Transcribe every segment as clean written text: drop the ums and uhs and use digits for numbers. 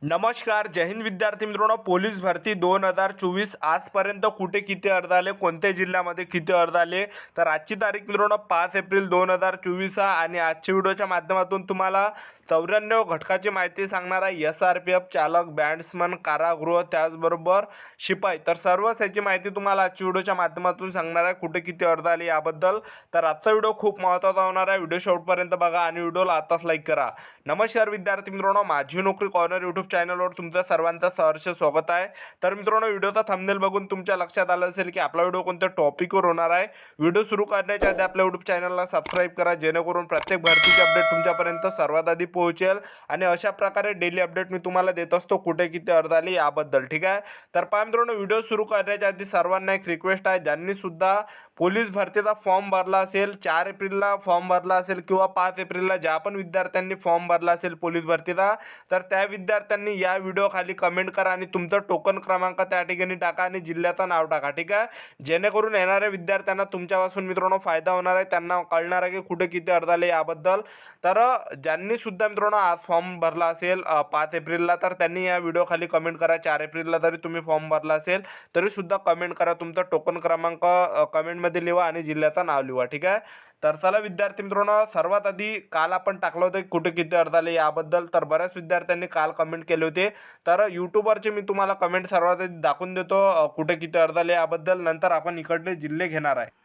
नमस्कार. जय हिंद विद्यार्थी मित्रांनो. पोलीस भरती 2024 आजपर्यंत कुठे किती अर्ज आले, कोणत्या जिल्ह्यामध्ये किती अर्ज आले, तर आजची तारीख मित्रांनो 5 एप्रिल 2024 आहे आणि आजच्या व्हिडिओच्या माध्यमातून तुम्हाला 94 घटकाची माहिती सांगणार आहे. SRPF चालक, बँड्समन, कारागृह, त्याचबरोबर शिपाई, तर सर्वच याची माहिती तुम्हाला आजच्या व्हिडिओच्या माध्यमातून सांगणार आहे. कुठे किती अर्ज आले याबद्दल. तर आजचा व्हिडिओ खूप महत्त्वाचा होणार आहे. व्हिडिओ शेवटपर्यंत बघा आणि व्हिडिओला आताच लाईक करा. नमस्कार विद्यार्थी मित्रांनो, माझी नोकरी कॉर्नर यूट्यूब चॅनलवर तुमचं सर्वांचं सहर्ष स्वागत आहे. तर मित्रांनो, व्हिडिओचा थंबनेल बघून तुमच्या लक्षात आलं असेल की आपला व्हिडिओ कोणत्या टॉपिकवर होणार आहे. व्हिडिओ सुरू करण्याच्या आधी आपल्या यूट्यूब चॅनलला सबस्क्राईब करा, जेणेकरून प्रत्येक भरतीची अपडेट तुमच्यापर्यंत सर्वात आधी पोहोचेल आणि अशा प्रकारे डेली अपडेट मी तुम्हाला देत असतो कुठे किती अर्ज आले याबद्दल. ठीक आहे. तर पहा मित्रांनो, व्हिडिओ सुरू करण्याच्या आधी सर्वांना एक रिक्वेस्ट आहे, ज्यांनी सुद्धा पोलीस भरतीचा फॉर्म भरला असेल, 4 एप्रिलला फॉर्म भरला असेल किंवा 5 एप्रिलला ज्या पण विद्यार्थ्यांनी फॉर्म भरला असेल पोलीस भरतीचा, तर त्या विद्यार्थ्यांनी या व्हिडिओ खाली कमेंट करा आणि तुमचा टोकन क्रमांक त्या ठिकाणी टाका आणि जिल्ह्याचं नाव टाका. ठीक आहे. जेणेकरून येणाऱ्या विद्यार्थ्यांना तुमच्यापासून मित्रांनो फायदा होणार आहे, त्यांना कळणार आहे की कुठे किती अर्ज आले याबद्दल. तर ज्यांनी सुद्धा मित्रांनो आज फॉर्म भरला असेल 5 एप्रिलला, तर त्यांनी या व्हिडिओ खाली कमेंट करा. 4 एप्रिलला जरी तुम्ही फॉर्म भरला असेल तरी सुद्धा कमेंट करा, तुमचा टोकन क्रमांक कमेंटमध्ये लिहा आणि जिल्ह्याचं नाव लिहा. ठीक आहे. तर चला विद्यार्थी मित्रांनो, सर्वात आधी काल आपण टाकलं होतं कुठे किती अर्ज आले याबद्दल, तर बऱ्याच विद्यार्थ्यांनी काल कमेंट केले होते. तर यूट्यूबवरचे मी तुम्हाला कमेंट सर्वात आधी दाखवून देतो कुठे किती अर्ज आले याबद्दल. नंतर आपण इकडले जिल्हे घेणार आहे.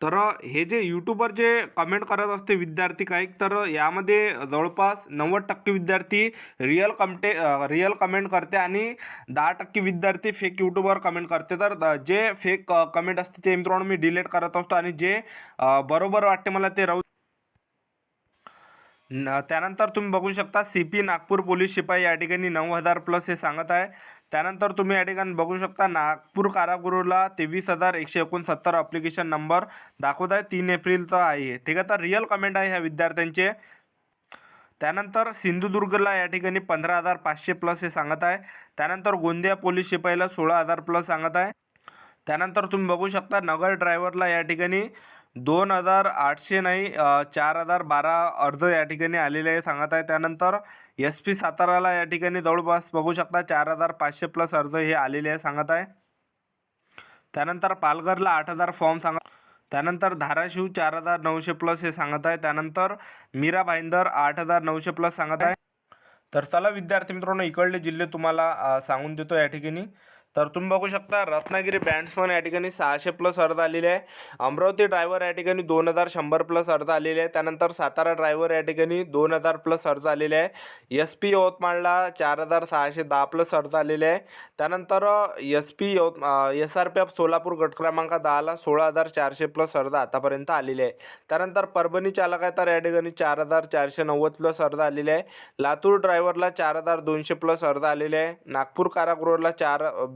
तर हे जे यूट्यूबवर जे कमेंट करत असते विद्यार्थी काही, तर यामध्ये जवळपास 90% विद्यार्थी रिअल कमेंट करते आणि 10% विद्यार्थी फेक यूट्यूबवर कमेंट करते. तर जे फेक कमेंट असते ते मित्रांनो मी डिलीट करत असतो आणि जे बरोबर वाटते मला ते राहू. त्यानंतर तुम्ही बघू शकता CP नागपूर पोलीस शिपाई या ठिकाणी 9,000 प्लस हे सांगत आहे. त्यानंतर तुम्ही या ठिकाणी बघू शकता नागपूर कारागृहाला 23,169 ॲप्लिकेशन नंबर दाखवत आहे. 3 एप्रिलचा आहे. ठीक आहे. तर रिअल कमेंट आहे ह्या विद्यार्थ्यांचे. त्यानंतर सिंधुदुर्गला या ठिकाणी 15,500 प्लस हे सांगत आहे. त्यानंतर गोंदिया पोलीस शिपाईला 16,000 प्लस सांगत आहे. त्यानंतर तुम्ही बघू शकता नगर ड्रायव्हरला या ठिकाणी 2,800 नाही 4,012 अर्ज या ठिकाणी आलेले आहे सांगत आहे. त्यानंतर SP साताराला या ठिकाणी जवळपास बघू शकता 4,500 प्लस अर्ज हे आलेले आहे सांगत आहे. त्यानंतर पालघरला 8,000 फॉर्म सांगत. त्यानंतर धाराशिव 4,900 प्लस हे सांगत आहे. त्यानंतर मीरा भाईंदर 8,900 प्लस सांगत आहे. तर चला विद्यार्थी मित्रांनो, इकडले जिल्हे तुम्हाला सांगून देतो या ठिकाणी. तर तुम्ही बघू शकता रत्नागिरी बँड्समन या ठिकाणी 600 प्लस अर्ज आलेले आहे. अमरावती ड्रायव्हर या ठिकाणी 2,100 प्लस अर्ज आलेले आहे. त्यानंतर सातारा ड्रायव्हर या ठिकाणी 2,000 प्लस अर्ज आलेले आहे. SP यवतमाळला 4,610 प्लस अर्ज आलेले आहे. त्यानंतर SRPF सोलापूर गट क्रमांक 10ला 16,400 प्लस अर्ज आतापर्यंत आलेले आहे. त्यानंतर परभणी चालक आहे तर या ठिकाणी 4,490 प्लस अर्ज आलेले आहे. लातूर ड्रायव्हरला 4,200 प्लस अर्ज आलेले आहे. नागपूर कारागृहला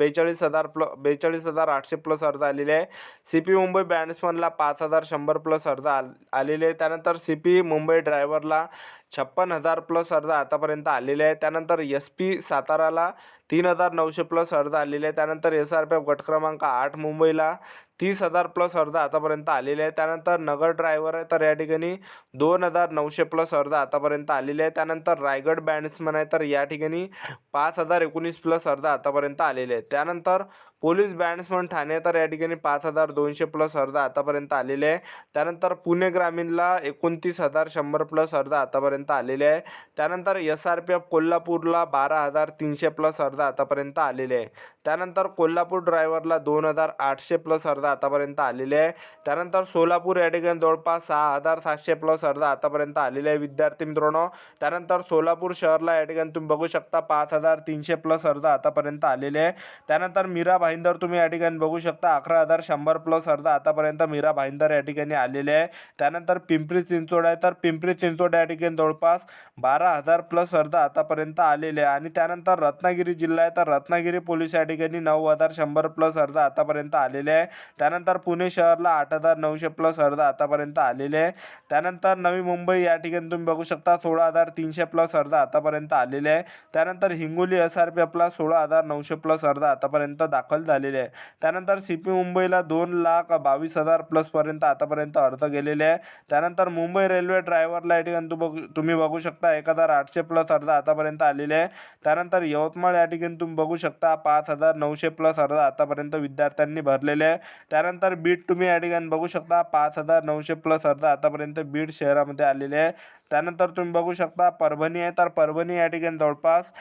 42,800 प्लस अर्ज आलेले आहे. CP मुंबई बँड्समनला 5,100 प्लस अर्ज आलेले आहे. त्यानंतर CP मुंबई ड्रायव्हरला 56,000 प्लस अर्ज आतापर्यंत आलेले आहे. त्यानंतर SP साताराला 3,900 प्लस अर्ज आलेले आहे. त्यानंतर SRPF गट क्रमांक 8 मुंबईला 30,000 प्लस अर्ज आतापर्यंत आलेले आहे. त्यानंतर नगर ड्रायव्हर आहे तर या ठिकाणी 2,900 प्लस अर्ज आतापर्यंत आलेले आहे. त्यानंतर रायगड बँड्समन आहे तर या ठिकाणी 5,019 प्लस अर्ज आतापर्यंत आलेले आहेत. त्यानंतर पोलीस बँड्समन ठाणे तर या ठिकाणी 5,200 प्लस अर्ज आतापर्यंत आलेले आहे. त्यानंतर पुणे ग्रामीणला 29,100 प्लस अर्ज आतापर्यंत आलेले आहे. त्यानंतर SRPF कोल्हापूरला 12,300 प्लस अर्ज आतापर्यंत आलेले आहे. त्यानंतर कोल्हापूर ड्रायव्हरला 2,800 प्लस अर्ज आतापर्यंत आलेले आहे. त्यानंतर सोलापूर या ठिकाणी जवळपास 6,700 प्लस अर्ज आतापर्यंत आलेले आहे विद्यार्थी मित्रांनो. त्यानंतर सोलापूर शहरला या ठिकाणी तुम्ही बघू शकता 5,300 प्लस अर्ज आतापर्यंत आलेले आहे. त्यानंतर मीरा भाईंदर तुम्ही या ठिकाणी बघू शकता 11,100 प्लस अर्ज आतापर्यंत मीरा भाईंदर या ठिकाणी आलेले आहे. त्यानंतर पिंपरी चिंचवड आहे तर पिंपरी चिंचवड या ठिकाणी जवळपास 12,000 प्लस अर्ज आतापर्यंत आलेले आहे. आणि त्यानंतर रत्नागिरी जिल्हा आहे तर रत्नागिरी पोलीस या ठिकाणी 9,100 प्लस अर्ज आतापर्यंत आलेले आहे. त्यानंतर पुणे शहरला 8,900 प्लस अर्ज आतापर्यंत आलेले आहे. त्यानंतर नवी मुंबई या ठिकाणी तुम्ही बघू शकता 16,300 प्लस अर्ज आतापर्यंत आलेले आहे. त्यानंतर हिंगोली SRPFला 16,900 प्लस अर्ज आतापर्यंत दाखल दाखल झालेले आहे. त्यानंतर CP मुंबईला 2,22,000 प्लसपर्यंत आतापर्यंत अर्ज गेलेले आहे. त्यानंतर मुंबई रेल्वे ड्रायव्हरला या ठिकाणी तुम्ही बघू शकता 1,800 प्लस अर्ज आतापर्यंत आलेले आहे. त्यानंतर यवतमाळ या ठिकाणी तुम्ही बघू शकता 5,900 प्लस अर्ज आतापर्यंत विद्यार्थ्यांनी भरलेले आहे. त्यानंतर बीड तुम्ही या ठिकाणी बघू शकता 5,900 प्लस अर्ज आतापर्यंत बीड शहरामध्ये आलेले आहे. त्यानंतर तुम्ही बघू शकता परभणी आहे, तर परभणी या ठिकाणी जवळपास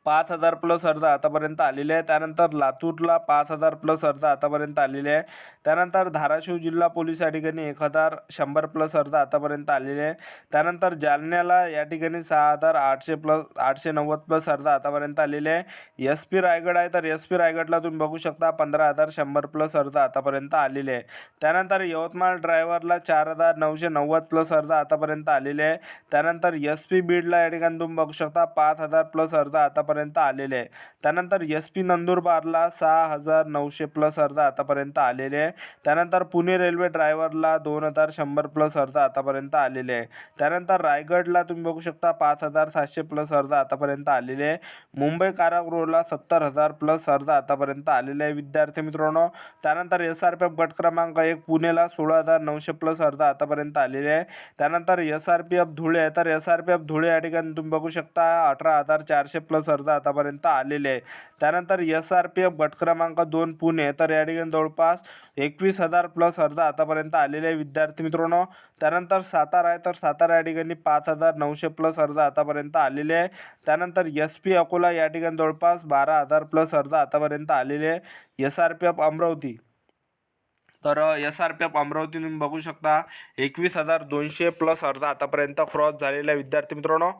5,000 प्लस अर्ज आतापर्यंत आलेले आहे. त्यानंतर लातूरला 5,000 प्लस अर्ज आतापर्यंत आलेले आहे. त्यानंतर धाराशिव जिल्हा पोलीस या ठिकाणी 1,100 प्लस अर्ज आतापर्यंत आलेले आहे. त्यानंतर जालन्याला या ठिकाणी 6,890 प्लस अर्ज आतापर्यंत आलेले आहे. SP रायगड आहे, तर SP रायगडला तुम्ही बघू शकता 15,100 प्लस अर्ज आतापर्यंत आलेले आहे. त्यानंतर यवतमाळ ड्रायव्हरला 4,990 प्लस अर्ज आतापर्यंत आलेले आहे. त्यानंतर SP बीडला या ठिकाणी तुम्ही बघू शकता 5,000 प्लस अर्ज आतापर्यंत आलेले आहे. त्यानंतर SP नंदुरबारला 6,900 प्लस अर्ज आतापर्यंत आलेले आहे. त्यानंतर पुणे रेल्वे ड्रायव्हरला 2,100 प्लस अर्ज आतापर्यंत आलेले आहे. त्यानंतर रायगडला तुम्ही बघू शकता 5,700 प्लस अर्ज आतापर्यंत आलेले आहे. मुंबई कारागृहाला 70,000 प्लस अर्ज आतापर्यंत आलेले आहे विद्यार्थी मित्रांनो. त्यानंतर SRPF गट क्रमांक 1 पुणेला 16,900 प्लस अर्ज आतापर्यंत आलेले आहे. त्यानंतर SRPF धुळे आहे, तर SRPF धुळे या ठिकाणी तुम्ही बघू शकता 18,400 प्लस अर्ज आतापर्यंत आलेले आहे. त्यानंतर SRPF गट क्रमांक 2 पुणे, तर या ठिकाणी जवळपास 21,000 प्लस अर्ज आतापर्यंत आलेले आहे विद्यार्थी मित्रांनो. त्यानंतर सातारा आहे, तर सातारा या ठिकाणी 5,900 प्लस अर्ज आतापर्यंत आलेले आहे. त्यानंतर SP अकोला या ठिकाणी जवळपास 12,000 प्लस अर्ज आतापर्यंत आलेले आहे. SRPF अमरावती, तर SRPF अमरावती तुम्ही बघू शकता 21,200 प्लस अर्ज आतापर्यंत क्रॉस झालेला आहे विद्यार्थी मित्रांनो.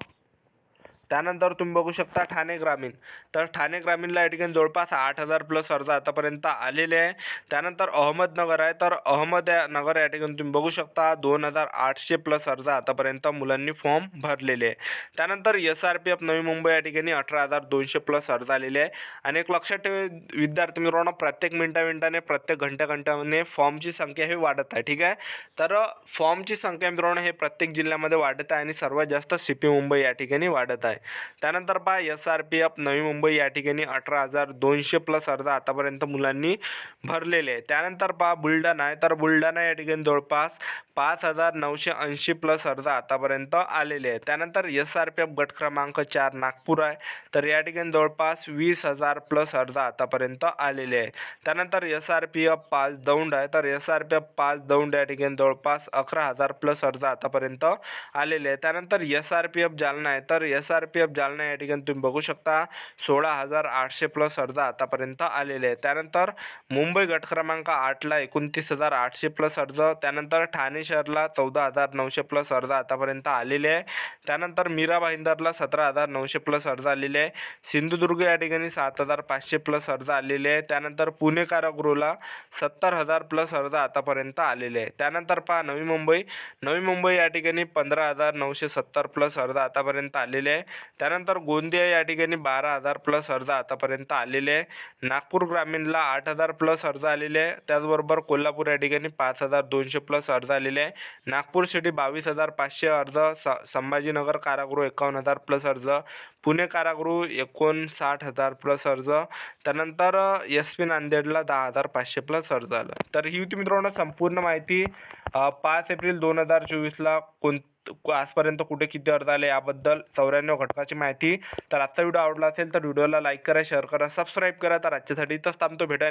त्यानंतर तुम्ही बघू शकता ठाणे ग्रामीण, तर ठाणे ग्रामीणला या ठिकाणी जवळपास 8,000 प्लस अर्ज आतापर्यंत आलेले आहे. त्यानंतर अहमदनगर आहे, तर अहमदनगर या ठिकाणी तुम्ही बघू शकता 2,800 प्लस अर्ज आतापर्यंत मुलांनी फॉर्म भरलेले आहे. त्यानंतर SRPF नवी मुंबई या ठिकाणी 18,200 प्लस अर्ज आलेले आहे. आणि एक लक्षात ठेवा विद्यार्थी मित्रांनो, प्रत्येक मिनिटाने प्रत्येक घंट्याने फॉर्मची संख्या ही वाढत आहे. ठीक आहे, तर फॉर्मची संख्या मित्रांनो हे प्रत्येक जिल्ह्यामध्ये वाढत आहे आणि सर्वात जास्त CP मुंबई या ठिकाणी वाढत आहे. त्यानंतर पहा SRPF नवी मुंबई या ठिकाणी 18,200 प्लस अर्ज आतापर्यंत मुलांनी भरलेले आहे. त्यानंतर पहा बुलढाणा आहे, तर बुलढाणा या ठिकाणी जवळपास 5,980 प्लस अर्ज आतापर्यंत आलेले आहे. त्यानंतर SRPF गट क्रमांक 4 नागपूर आहे, तर या ठिकाणी जवळपास 20,000 प्लस अर्ज आतापर्यंत आलेले आहे. त्यानंतर SRPF 5 दौंड आहे, तर SRPF 5 दौंड या ठिकाणी जवळपास 11,000 प्लस अर्ज आतापर्यंत आलेले आहे. त्यानंतर SRPF जालना आहे, तर SRPF जालना या ठिकाणी तुम्ही बघू शकता 16,800 प्लस अर्ज आतापर्यंत आलेले आहे. त्यानंतर मुंबई गट क्रमांक 8ला 29,800 प्लस अर्ज. त्यानंतर ठाणे शहरला 14,900 प्लस अर्ज आतापर्यंत आलेले आहे. त्यानंतर मीरा भाईंदरला 17,900 प्लस अर्ज आलेले आहे. सिंधुदुर्ग या ठिकाणी 7,500 प्लस अर्ज आलेले आहे. त्यानंतर पुणे कारागृहाला 70,000 प्लस अर्ज आतापर्यंत आलेले आहे. त्यानंतर पहा नवी मुंबई या ठिकाणी 15,970 प्लस अर्ज आतापर्यंत आलेले आहे. त्यानंतर गोंदिया या ठिकाणी 12,000 प्लस अर्ज आतापर्यंत आलेले आहे. नागपूर ग्रामीणला 8,000 प्लस अर्ज आलेले आहे. त्याचबरोबर कोल्हापूर या ठिकाणी 5,200 प्लस अर्ज आलेले आहे. नागपूर सिटी 22,500 अर्ज. संभाजीनगर कारागृह 51,000 प्लस अर्ज. पुणे कारागृह 59,000 प्लस अर्ज. त्यानंतर SP नांदेडला 10,500 प्लस अर्ज आला. तर ही होती मित्रांनो संपूर्ण माहिती 5 एप्रिल 2024ला आजपर्यंत कुठे किती अर्ज आले याबद्दल 94 घटकाची माहिती. तर आजचा व्हिडिओ आवडला असेल तर व्हिडिओला लाईक करा, शेअर करा, सबस्क्राईब करा. तर आजच्यासाठी इथंच थांबतो. भेटा.